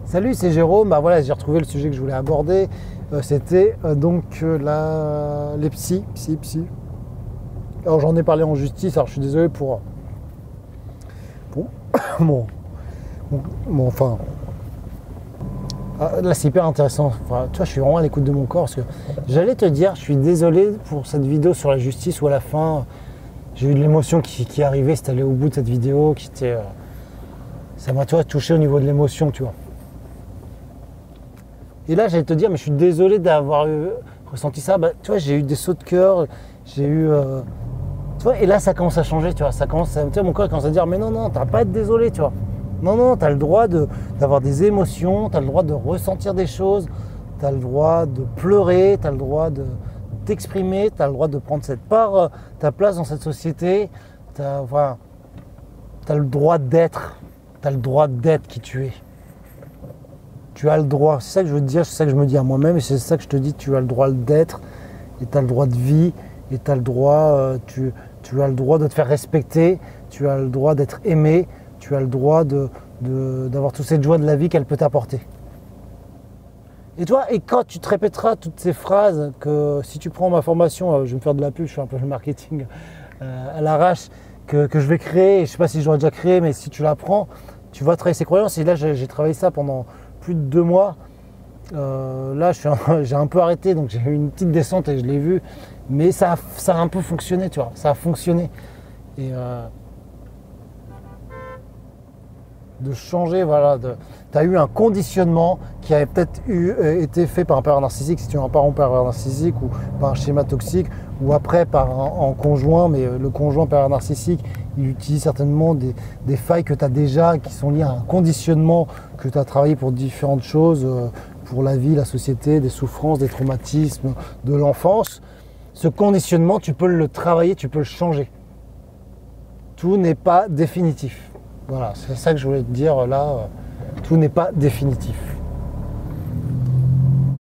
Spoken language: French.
Salut, c'est Jérôme. Bah voilà, j'ai retrouvé le sujet que je voulais aborder. C'était les psy. Alors j'en ai parlé en justice. Alors je suis désolé pour enfin. Là c'est hyper intéressant. Enfin, tu vois, je suis vraiment à l'écoute de mon corps parce que j'allais te dire, je suis désolé pour cette vidéo sur la justice où à la fin j'ai eu de l'émotion qui est arrivée. C'est allé au bout de cette vidéo qui était, ça m'a touché au niveau de l'émotion, tu vois. Et là, j'allais te dire, mais je suis désolé d'avoir ressenti ça. Bah, tu vois, j'ai eu des sauts de cœur, j'ai eu... tu vois, et là, ça commence à changer, tu vois. Tu vois, mon corps commence à dire, mais non, t'as pas à être désolé, tu vois. Non, t'as le droit d'avoir des émotions, t'as le droit de ressentir des choses, t'as le droit de pleurer, t'as le droit de t'exprimer, t'as le droit de prendre ta place dans cette société. T'as le droit d'être, qui tu es. Tu as le droit, c'est ça que je veux te dire, c'est ça que je me dis à moi-même et c'est ça que je te dis, tu as le droit d'être et tu as le droit de vie et tu as le droit, tu as le droit de te faire respecter, tu as le droit d'être aimé, tu as le droit d'avoir toute cette joie de la vie qu'elle peut t'apporter. Et toi, et quand tu te répéteras toutes ces phrases, que si tu prends ma formation, je vais me faire de la pub, je fais un peu le marketing à l'arrache, que je vais créer, je ne sais pas si je l'aurais déjà créé, mais si tu la prends, tu vas travailler ces croyances. Et là, j'ai travaillé ça pendant plus de 2 mois. Là, j'ai un peu arrêté, donc j'ai eu une petite descente et je l'ai vu. Mais ça a un peu fonctionné, tu vois. Ça a fonctionné. Et de changer, voilà. Tu as eu un conditionnement qui avait peut-être été fait par un parent narcissique, si tu as un parent narcissique ou par un schéma toxique, ou après par en conjoint, mais le conjoint parent narcissique, il utilise certainement des failles que tu as déjà, qui sont liées à un conditionnement que tu as travaillé pour différentes choses, pour la vie, la société, des souffrances, des traumatismes de l'enfance. Ce conditionnement, tu peux le travailler, tu peux le changer. Tout n'est pas définitif. Voilà, c'est ça que je voulais te dire là. Tout n'est pas définitif.